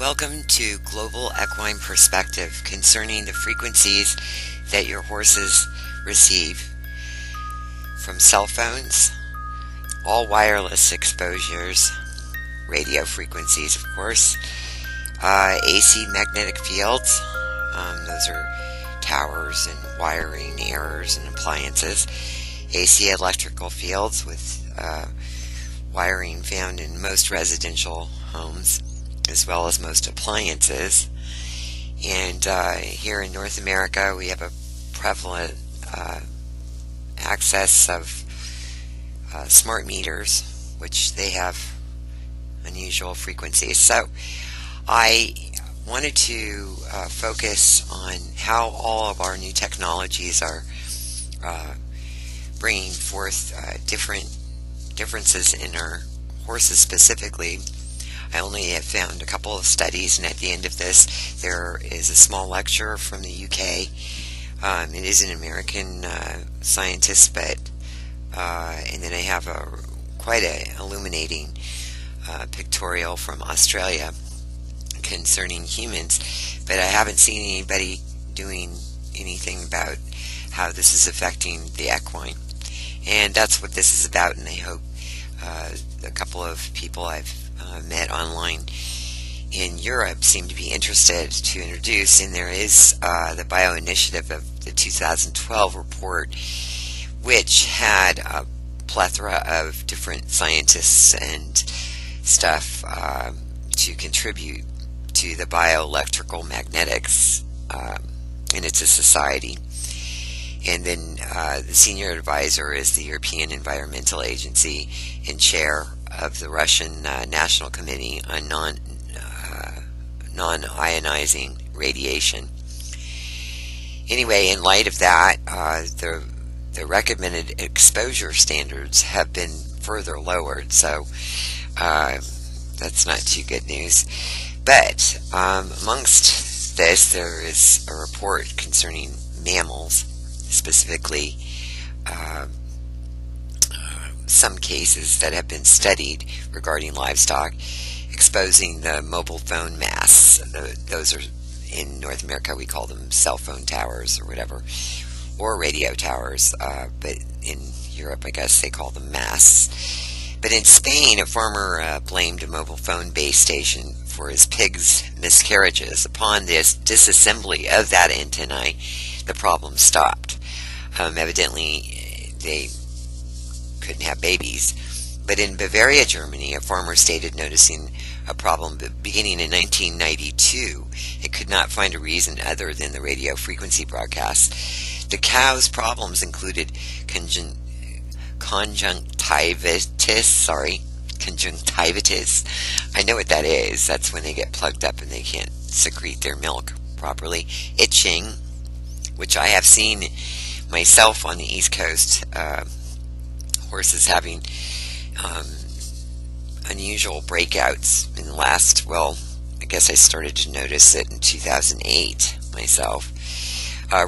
Welcome to Global Equine Perspective concerning the frequencies that your horses receive from cell phones, all wireless exposures, radio frequencies of course, AC magnetic fields, those are towers and wiring errors and appliances, AC electrical fields with wiring found in most residential homes, as well as most appliances. And here in North America we have a prevalent access of smart meters, which they have unusual frequencies. So I wanted to focus on how all of our new technologies are bringing forth differences in our horses specifically. I only have found a couple of studies, and at the end of this there is a small lecture from the UK. It is an American scientist, but and then I have quite a illuminating pictorial from Australia concerning humans, but I haven't seen anybody doing anything about how this is affecting the equine, and that's what this is about. And I hope a couple of people I've met online in Europe seem to be interested to introduce. And there is the Bio Initiative of the 2012 report, which had a plethora of different scientists and stuff to contribute to the bioelectrical magnetics, and it's a society. And then the senior advisor is the European Environmental Agency and chair of the Russian National Committee on non-ionizing radiation. Anyway, in light of that, the recommended exposure standards have been further lowered, so that's not too good news. But amongst this, there is a report concerning mammals, specifically some cases that have been studied regarding livestock exposing the mobile phone masts. Those are, in North America we call them cell phone towers or whatever, or radio towers, but in Europe I guess they call them masts. But in Spain, a farmer blamed a mobile phone base station for his pigs' miscarriages. Upon this disassembly of that antennae, the problem stopped. Evidently they couldn't have babies. But in Bavaria, Germany, a farmer stated noticing a problem beginning in 1992. It could not find a reason other than the radio frequency broadcasts. The cow's problems included conjunctivitis. I know what that is. That's when they get plugged up and they can't secrete their milk properly. Itching, which I have seen myself on the East Coast, horses having unusual breakouts in the last, well, I guess I started to notice it in 2008 myself.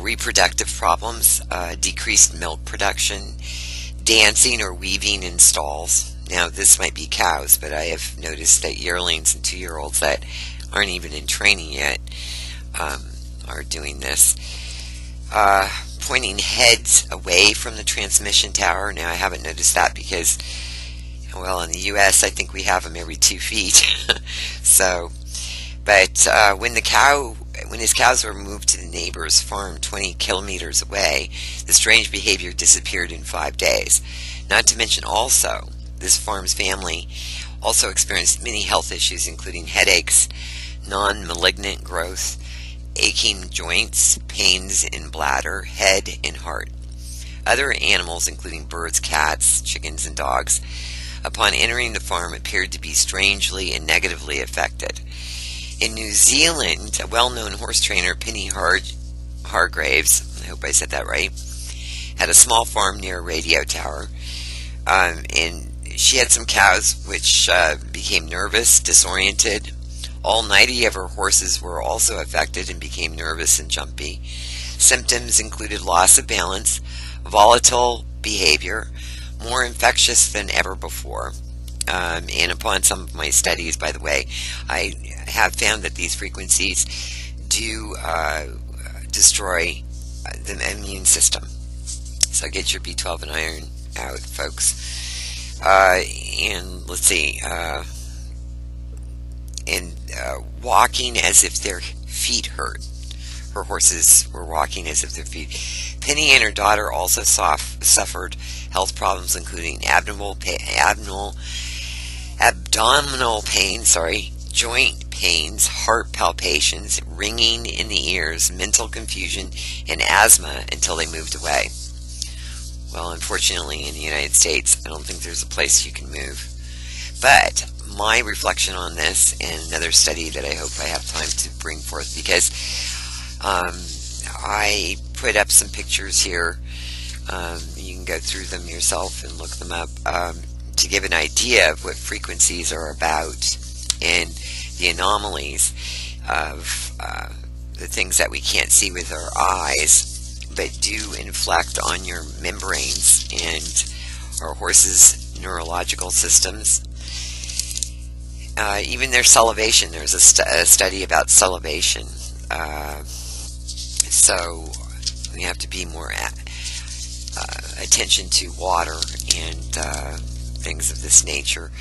Reproductive problems, decreased milk production, dancing or weaving in stalls. Now this might be cows, but I have noticed that yearlings and 2-year-olds that aren't even in training yet are doing this. Pointing heads away from the transmission tower. Now I haven't noticed that because, well, in the US I think we have them every 2 feet. So, but when his cows were moved to the neighbor's farm 20 kilometers away, the strange behavior disappeared in 5 days. Not to mention also, this farm's family also experienced many health issues, including headaches, non-malignant growth, aching joints, pains in bladder, head, and heart. Other animals, including birds, cats, chickens, and dogs, upon entering the farm appeared to be strangely and negatively affected. In New Zealand, a well-known horse trainer, Penny Hargraves, I hope I said that right, had a small farm near a radio tower, and she had some cows which became nervous, disoriented. All 90 of her horses were also affected and became nervous and jumpy. Symptoms included loss of balance, volatile behavior, more infectious than ever before. And upon some of my studies, by the way, I have found that these frequencies do destroy the immune system. So get your B12 and iron out, folks. And let's see, walking as if their feet hurt. Her horses were walking as if their feet. Penny and her daughter also suffered health problems, including abdominal pain, joint pains, heart palpitations, ringing in the ears, mental confusion, and asthma until they moved away. Well, unfortunately, in the United States, I don't think there's a place you can move. But my reflection on this, and another study that I hope I have time to bring forth, because I put up some pictures here. You can go through them yourself and look them up to give an idea of what frequencies are about and the anomalies of the things that we can't see with our eyes but do inflect on your membranes and our horses' neurological systems. Even their salivation. There's a study about salivation. So we have to be more attention to water and things of this nature,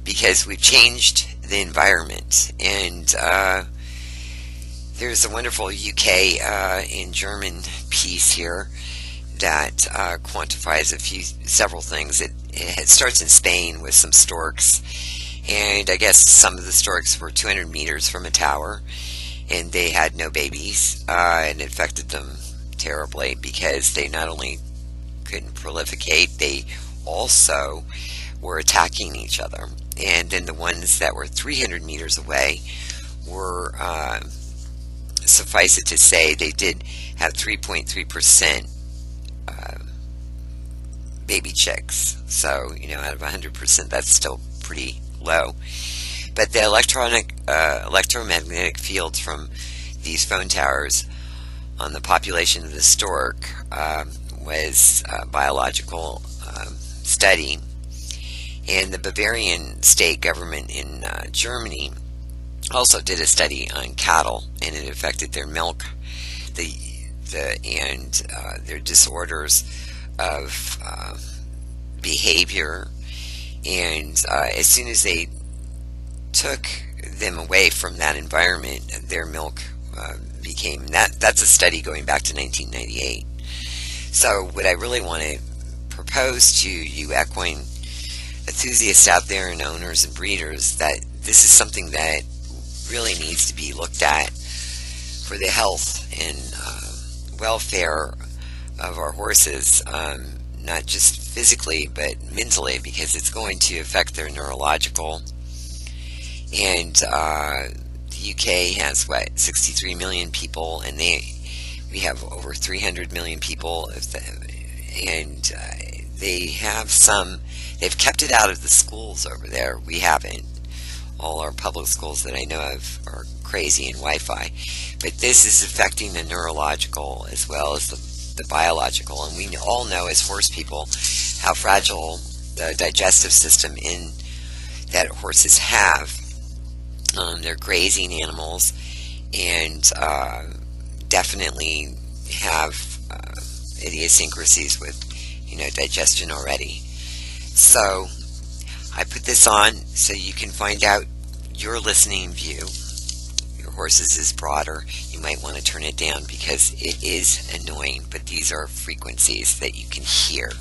because we've changed the environment. And there's a wonderful UK and German piece here that quantifies several things. It starts in Spain with some storks, and I guess some of the storks were 200 meters from a tower, and they had no babies, and it affected them terribly because they not only couldn't prolificate, they also were attacking each other. And then the ones that were 300 meters away were, suffice it to say, they did have 3.3% baby chicks. So, out of 100%, that's still pretty low. But the electromagnetic fields from these phone towers on the population of the stork was a biological study. And the Bavarian state government in Germany also did a study on cattle, and it affected their milk, and their disorders of behavior. And as soon as they took them away from that environment, their milk became that's a study going back to 1998. So what I really want to propose to you equine enthusiasts out there and owners and breeders, that this is something that really needs to be looked at for the health and welfare of our horses, not just physically but mentally, because it's going to affect their neurological. And the UK has 63 million people, and we have over 300 million people, and they've kept it out of the schools over there. We haven't. All our public schools that I know of are crazy in Wi-Fi, but this is affecting the neurological as well as the biological. And we all know as horse people how fragile the digestive system that horses have. They're grazing animals, and definitely have idiosyncrasies with digestion already. So I put this on so you can find out your listening view. Your horse's is broader. You might want to turn it down because it is annoying, but these are frequencies that you can hear,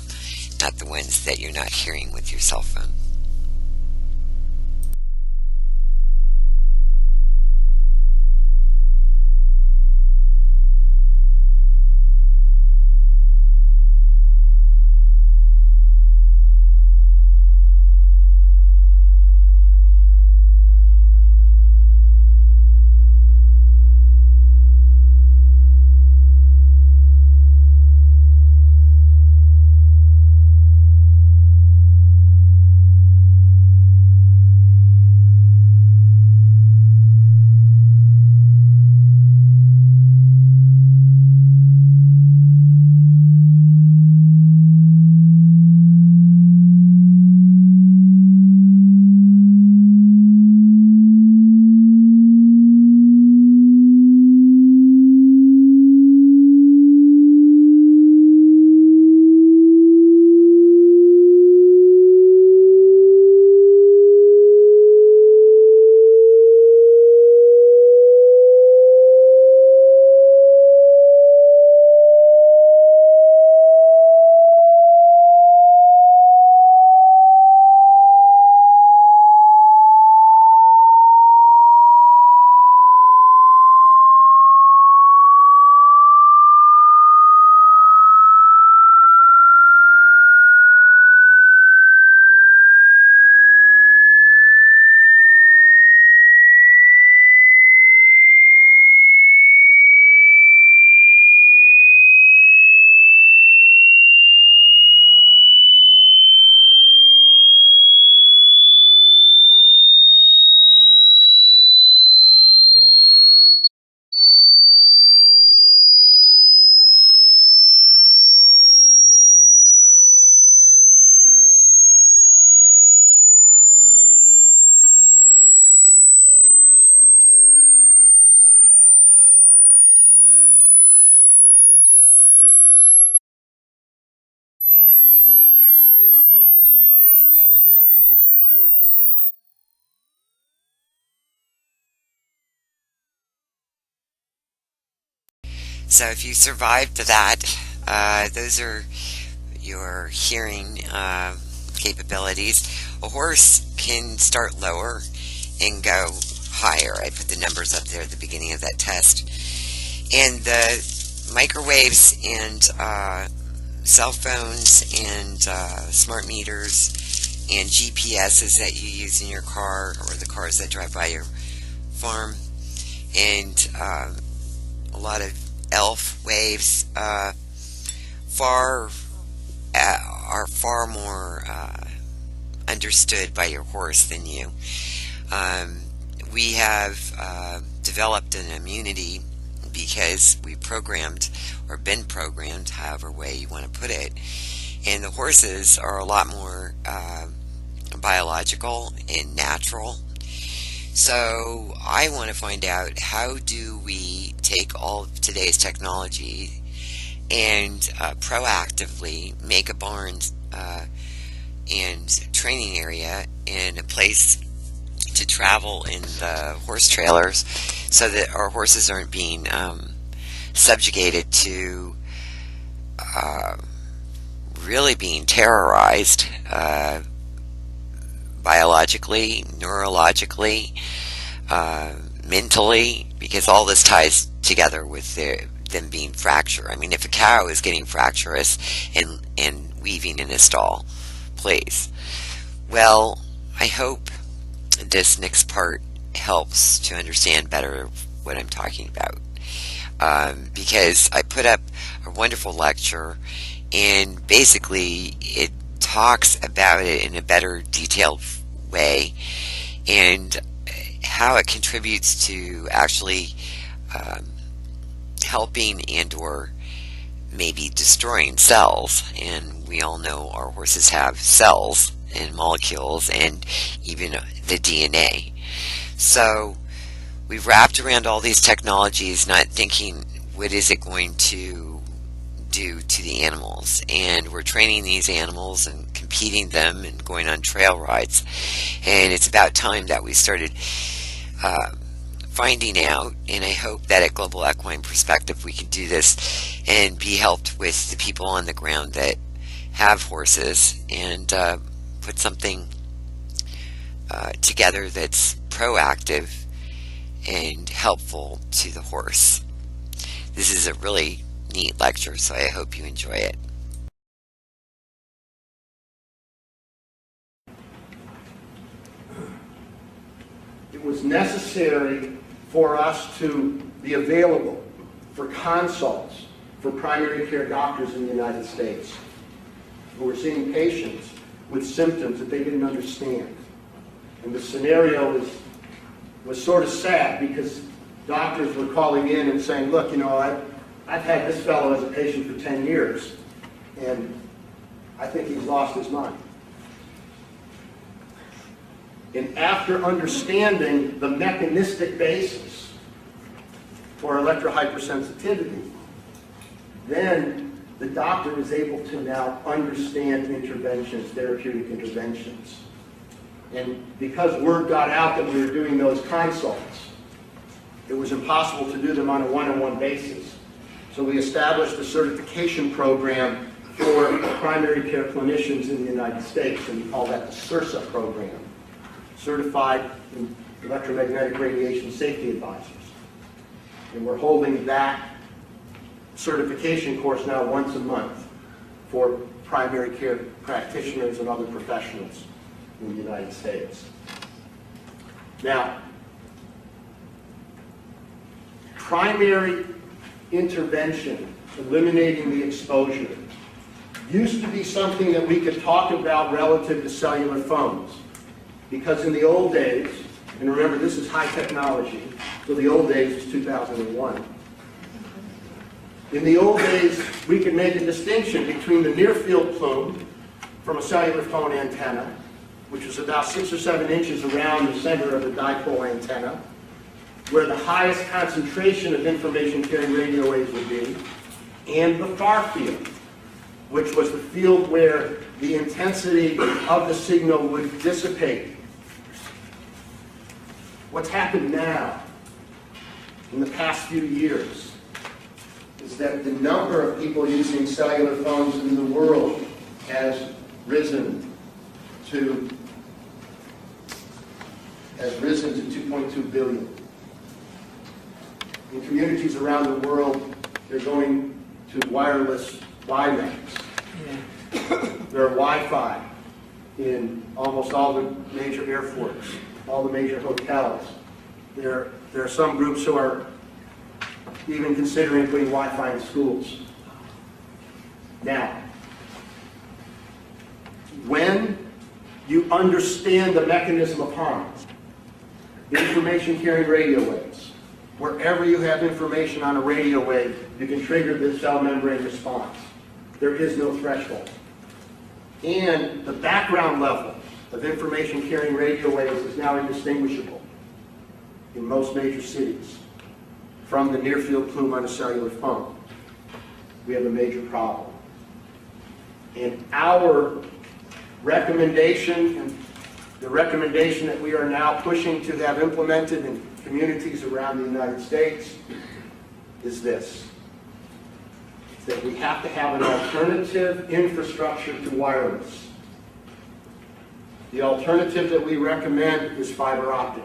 not the ones that you're not hearing with your cell phone. So if you survived that, those are your hearing capabilities. A horse can start lower and go higher. I put the numbers up there at the beginning of that test. And the microwaves and cell phones and smart meters and GPSs that you use in your car or the cars that drive by your farm, and a lot of ELF waves are far more understood by your horse than you. We have developed an immunity because we programmed, or been programmed, however way you want to put it, and the horses are a lot more biological and natural. So I want to find out, how do we take all of today's technology and proactively make a barn and training area and a place to travel in the horse trailers so that our horses aren't being subjugated to really being terrorized biologically, neurologically, mentally, because all this ties together with them being fractured. I mean, if a cow is getting fracturous and weaving in a stall, please. Well, I hope this next part helps to understand better what I'm talking about, because I put up a wonderful lecture, and basically it talks about it in a better detailed way and how it contributes to actually helping and or maybe destroying cells. And we all know our horses have cells and molecules and even the DNA. So we've wrapped around all these technologies, not thinking what is it going to do to the animals, and we're training these animals and competing them and going on trail rides, and it's about time that we started finding out. And I hope that at Global Equine Perspective we can do this and be helped with the people on the ground that have horses, and put something together that's proactive and helpful to the horse. This is a really neat lecture, so I hope you enjoy it. It was necessary for us to be available for consults for primary care doctors in the United States who were seeing patients with symptoms that they didn't understand. And the scenario was sort of sad, because doctors were calling in and saying, look, you know, I've had this fellow as a patient for 10 years, and I think he's lost his mind. And after understanding the mechanistic basis for electrohypersensitivity, then the doctor is able to now understand interventions, therapeutic interventions. And because word got out that we were doing those consults, it was impossible to do them on a one-on-one basis. So we established a certification program for primary care clinicians in the United States, and we call that the CIRSA program, Certified Electromagnetic Radiation Safety Advisors. And we're holding that certification course now once a month for primary care practitioners and other professionals in the United States. Now, primary intervention, eliminating the exposure, used to be something that we could talk about relative to cellular phones. Because in the old days, and remember this is high technology, so the old days was 2001. In the old days, we could make a distinction between the near field plume from a cellular phone antenna, which was about 6 or 7 inches around the center of the dipole antenna, where the highest concentration of information-carrying radio waves would be, and the far field, which was the field where the intensity of the signal would dissipate. What's happened now, in the past few years, is that the number of people using cellular phones in the world has risen to 2.2 billion. In communities around the world, they're going to wireless WiMAX. There are Wi-Fi in almost all the major airports, all the major hotels. There are some groups who are even considering putting Wi-Fi in schools. Now, when you understand the mechanism of harm, information carrying radio waves, wherever you have information on a radio wave, you can trigger the cell membrane response. There is no threshold. And the background level of information carrying radio waves is now indistinguishable in most major cities from the near field plume on a cellular phone. We have a major problem. And our recommendation, and the recommendation that we are now pushing to have implemented in communities around the United States, is this: that we have to have an alternative infrastructure to wireless. The alternative that we recommend is fiber optic.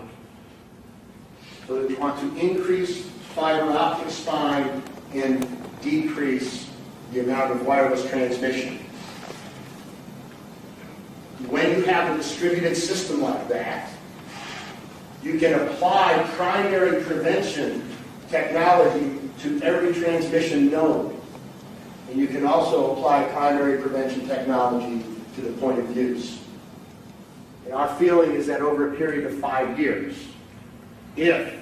So that we want to increase fiber optic spine and decrease the amount of wireless transmission. When you have a distributed system like that, you can apply primary prevention technology to every transmission node. And you can also apply primary prevention technology to the point of use. And our feeling is that over a period of 5 years, if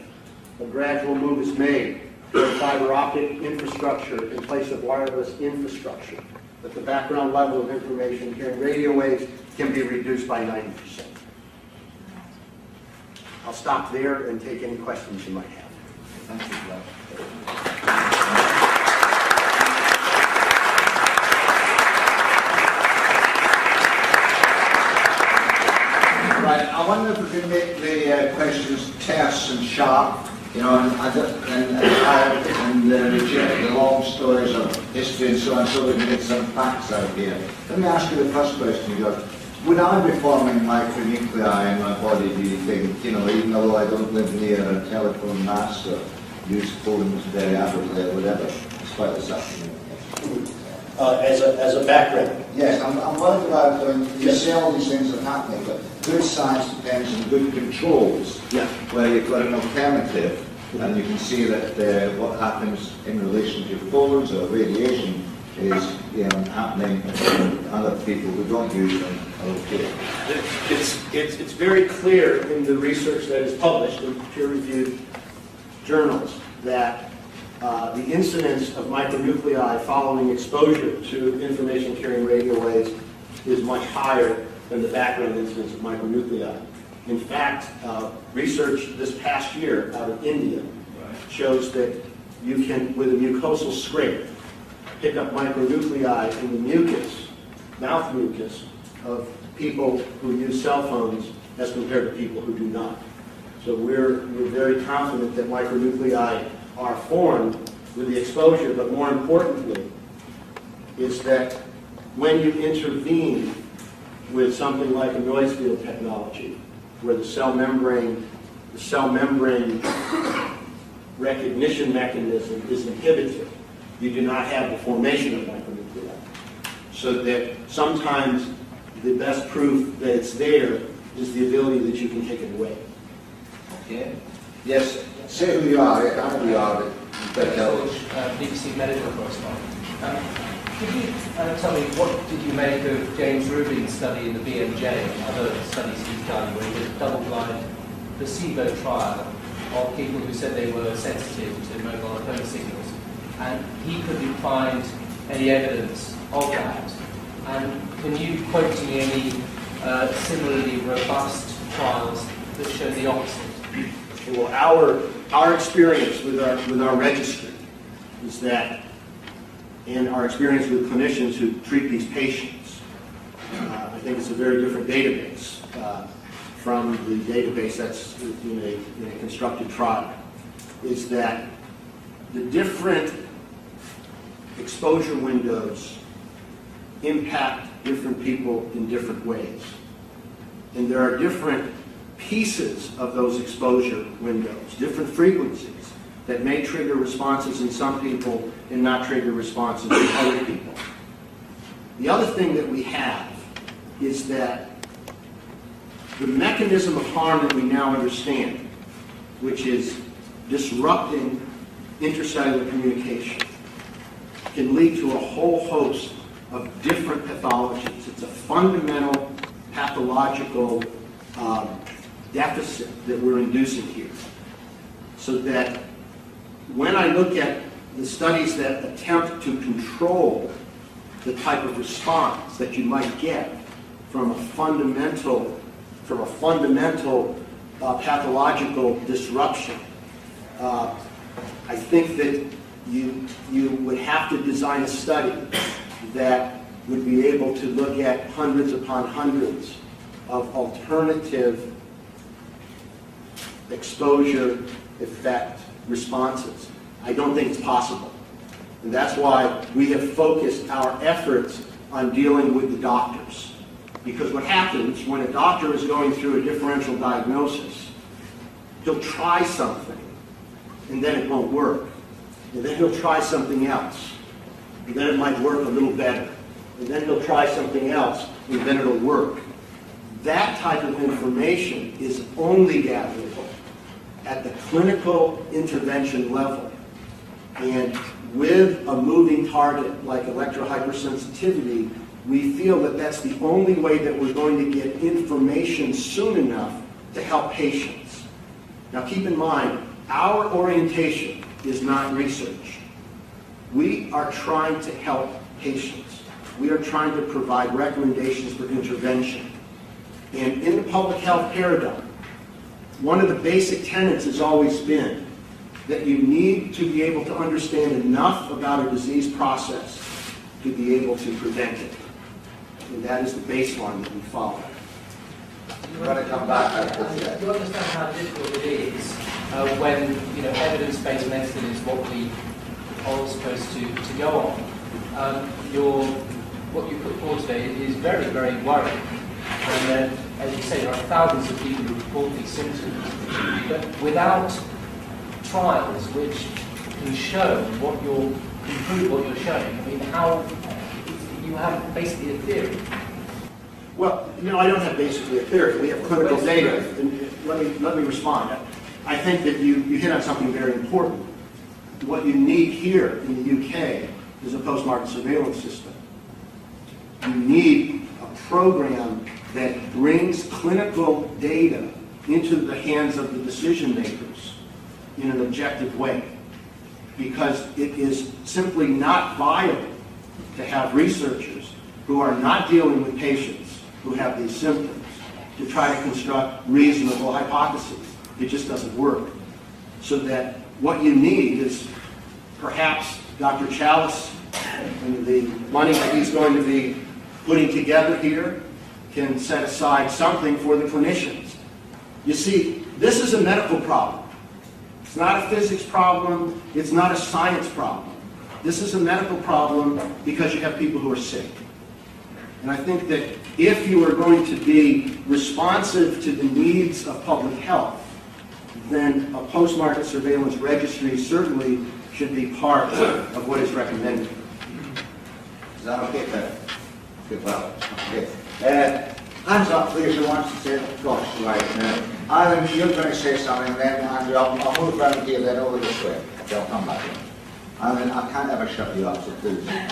a gradual move is made toward fiber optic infrastructure in place of wireless infrastructure, that the background level of information carrying radio waves can be reduced by 90%. I'll stop there and take any questions you might have. Thank you, Glenn. Right, I wonder if we can make the questions terse and sharp, you know, and reject the long stories of history and so on, so we can get some facts out here. Let me ask you the first question you got. Would I be forming micronuclei in my body, do you think, you know, even though I don't live near a telephone mast or use phones very avidly or whatever, despite this afternoon? As a background. Yes, I'm worried about you see all these things are happening, but good science depends on good controls, where you've got an alternative, and you can see that what happens in relation to phones or radiation is happening to other people who don't use them. Okay. It's very clear in the research that is published in peer-reviewed journals that the incidence of micronuclei following exposure to information-carrying radio waves is much higher than the background incidence of micronuclei. In fact, research this past year out of India shows that you can, with a mucosal scrape, pick up micronuclei in the mucus, mouth mucus, of people who use cell phones as compared to people who do not. So we're very confident that micronuclei are formed with the exposure, but more importantly is that when you intervene with something like a noise field technology, where the cell membrane recognition mechanism is inhibited, you do not have the formation of micronuclei. So that sometimes the best proof that it's there is the ability that you can take it away. Okay. Yes, say who you are, who you are, BBC medical correspondent. Could you tell me, what did you make of James Rubin's study in the BMJ and other studies he's done, where he did a double-blind placebo trial of people who said they were sensitive to mobile phone signals, and he couldn't find any evidence of that? And can you quote to me any similarly robust trials that show the opposite? Well, our experience with our registry is that, and our experience with clinicians who treat these patients, I think it's a very different database from the database that's in a constructed trial, is that the different exposure windows impact different people in different ways. And there are different pieces of those exposure windows, different frequencies that may trigger responses in some people and not trigger responses in other people. The other thing that we have is that the mechanism of harm that we now understand, which is disrupting intercellular communication, can lead to a whole host of different pathologies. It's a fundamental pathological deficit that we're inducing here. So that when I look at the studies that attempt to control the type of response that you might get from a fundamental pathological disruption, I think that you would have to design a study that would be able to look at hundreds upon hundreds of alternative exposure effect responses. I don't think it's possible. And that's why we have focused our efforts on dealing with the doctors. Because what happens when a doctor is going through a differential diagnosis, he'll try something, and then it won't work. And then he'll try something else, and then it might work a little better. And then he'll try something else, and then it'll work. That type of information is only gatherable at the clinical intervention level. And with a moving target like electrohypersensitivity, we feel that that's the only way that we're going to get information soon enough to help patients. Now keep in mind, our orientation is not research. We are trying to help patients. We are trying to provide recommendations for intervention. And in the public health paradigm, one of the basic tenets has always been that you need to be able to understand enough about a disease process to be able to prevent it. And that is the baseline that we follow. You want to come back? Do you understand how difficult it is when evidence-based medicine is what we are supposed to go on? What you put forward today is very, very worrying. And as you say, there are thousands of people who report these symptoms. But without trials which can show can prove what you're showing, I mean, how you have basically a theory. Well, I don't have basically a theory. We have clinical data. And let me respond. I think that you hit on something very important. What you need here in the UK is a post-market surveillance system. You need a program that brings clinical data into the hands of the decision makers in an objective way. Because it is simply not viable to have researchers who are not dealing with patients who have these symptoms to try to construct reasonable hypotheses. It just doesn't work. So that what you need is perhaps Dr. Chalice and the money that he's going to be putting together here can set aside something for the clinicians. You see, this is a medical problem. It's not a physics problem. It's not a science problem. This is a medical problem because you have people who are sick. And I think that if you are going to be responsive to the needs of public health, then a post-market surveillance registry certainly should be part of what is recommended. Is that okay, Claire? Good, well, okay. Hands up, please, who wants to say, gosh, right now. Alan, you're going to say something, then Andrew, I'll move around here, then over this way. They'll come back in. Alan, I can't ever shut you up, so please. I'd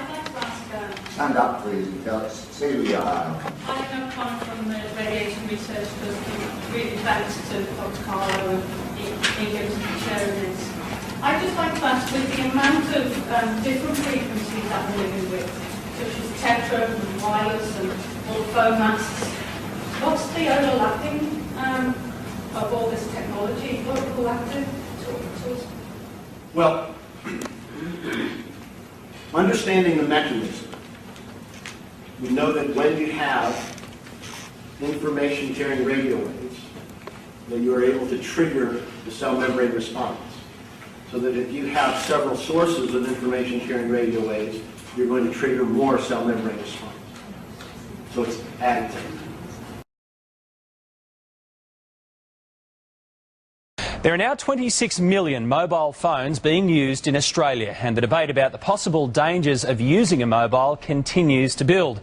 like to ask... Stand up, please, and tell us, say who you are. I know Con from the radiation research group, really thanks to Dr. Carlo and Ingham for sharing this. I'd just like to ask, with the amount of different frequencies that we're living with, such as tetra and wireless and all the phone masts, what's the overlapping of all this technology? What overlapping to us? Well, understanding the mechanism, we know that when you have information-carrying radio waves, that you are able to trigger the cell membrane response. so that if you have several sources of information sharing radio waves, you're going to trigger more cell membrane response. So it's additive. There are now 26 million mobile phones being used in Australia, and the debate about the possible dangers of using a mobile continues to build.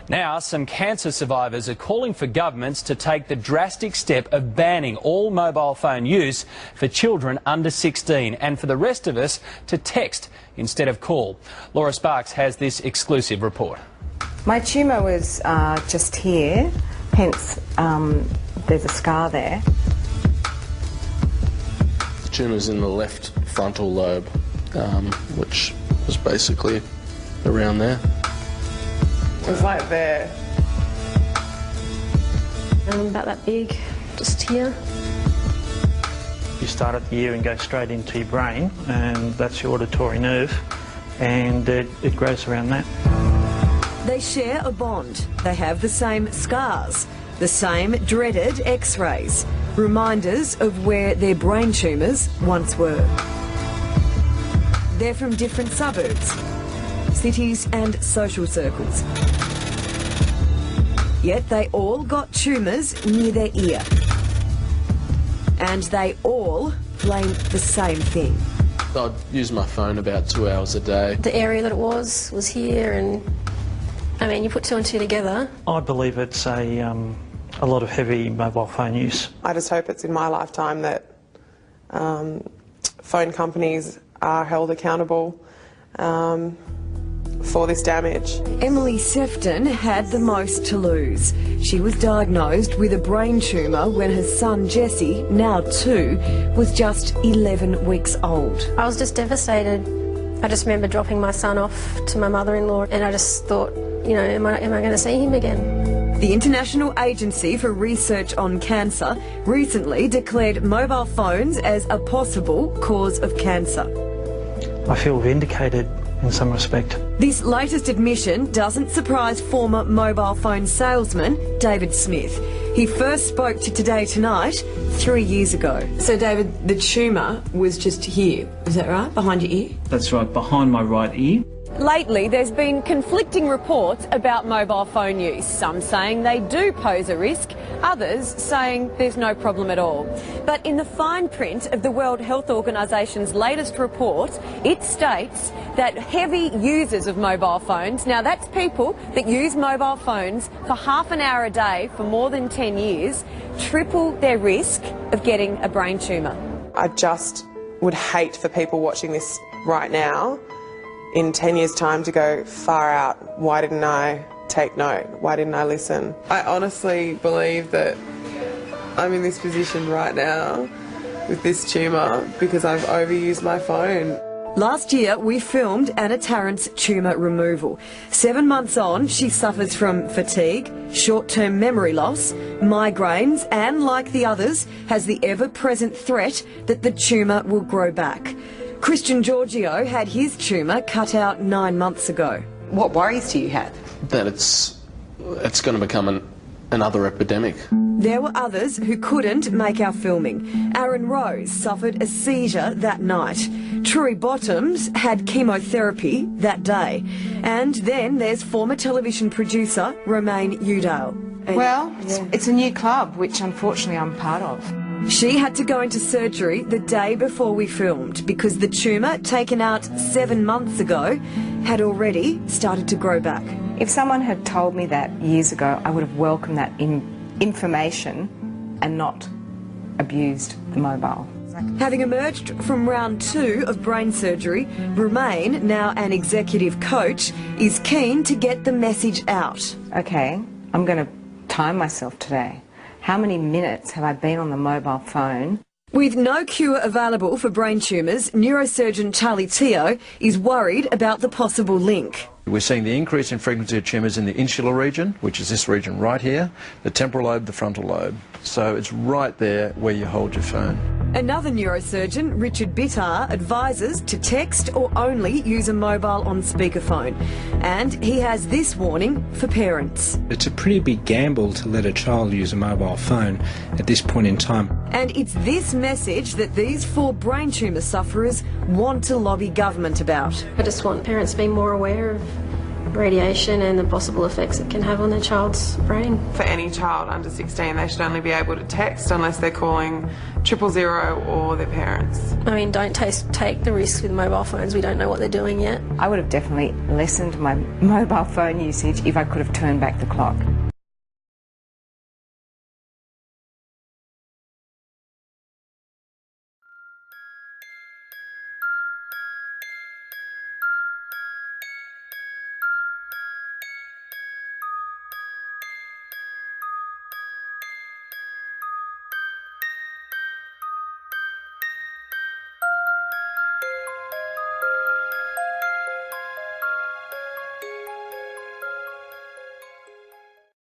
Now, some cancer survivors are calling for governments to take the drastic step of banning all mobile phone use for children under 16 and for the rest of us to text instead of call. Laura Sparks has this exclusive report. My tumour was just here, hence there's a scar there. The tumour's in the left frontal lobe, which was basically around there. It was like there. About that big, just here. You start at the ear and go straight into your brain, and that's your auditory nerve, and it grows around that. They share a bond. They have the same scars, the same dreaded X-rays, reminders of where their brain tumours once were. They're from different suburbs, cities and social circles. Yet they all got tumours near their ear. And they all blame the same thing. I'd use my phone about 2 hours a day. The area that it was here, and I mean, you put two and two together. I believe it's a lot of heavy mobile phone use. I just hope it's in my lifetime that phone companies are held accountable for this damage. Emily Sefton had the most to lose. She was diagnosed with a brain tumour when her son Jesse, now 2, was just 11 weeks old. I was just devastated. I just remember dropping my son off to my mother-in-law, and I just thought, you know, am I going to see him again? The International Agency for Research on Cancer recently declared mobile phones as a possible cause of cancer. I feel vindicated in some respect. This latest admission doesn't surprise former mobile phone salesman David Smith. He first spoke to Today Tonight 3 years ago. So David, the tumour was just here, is that right, behind your ear? That's right, behind my right ear. Lately, there's been conflicting reports about mobile phone use. Some saying they do pose a risk, others saying there's no problem at all. But in the fine print of the World Health Organisation's latest report, it states that heavy users of mobile phones, now that's people that use mobile phones for half an hour a day for more than 10 years, triple their risk of getting a brain tumour. I just would hate for people watching this right now in 10 years' time to go, far out, why didn't I take note? Why didn't I listen? I honestly believe that I'm in this position right now with this tumour because I've overused my phone. Last year, we filmed Anna Tarrant's tumour removal. 7 months on, she suffers from fatigue, short-term memory loss, migraines, and, like the others, has the ever-present threat that the tumour will grow back. Christian Giorgio had his tumour cut out 9 months ago. What worries do you have? That it's going to become another epidemic. There were others who couldn't make our filming. Aaron Rose suffered a seizure that night. Truy Bottoms had chemotherapy that day. And then there's former television producer Romaine Udale. Well, it's a new club, which unfortunately I'm part of. She had to go into surgery the day before we filmed because the tumour, taken out 7 months ago, had already started to grow back. If someone had told me that years ago, I would have welcomed that information and not abused the mobile. Having emerged from round 2 of brain surgery, Romaine, now an executive coach, is keen to get the message out. Okay, I'm going to time myself today. How many minutes have I been on the mobile phone? With no cure available for brain tumours, neurosurgeon Charlie Teo is worried about the possible link. We're seeing the increase in frequency of tumours in the insular region, which is this region right here, the temporal lobe, the frontal lobe. So it's right there where you hold your phone. Another neurosurgeon, Richard Bitar, advises to text or only use a mobile on speakerphone. And he has this warning for parents. It's a pretty big gamble to let a child use a mobile phone at this point in time. And it's this message that these 4 brain tumour sufferers want to lobby government about. I just want parents to be more aware of radiation and the possible effects it can have on their child's brain. For any child under 16, they should only be able to text unless they're calling 000 or their parents. I mean, don't take the risk with mobile phones. We don't know what they're doing yet. I would have definitely lessened my mobile phone usage if I could have turned back the clock.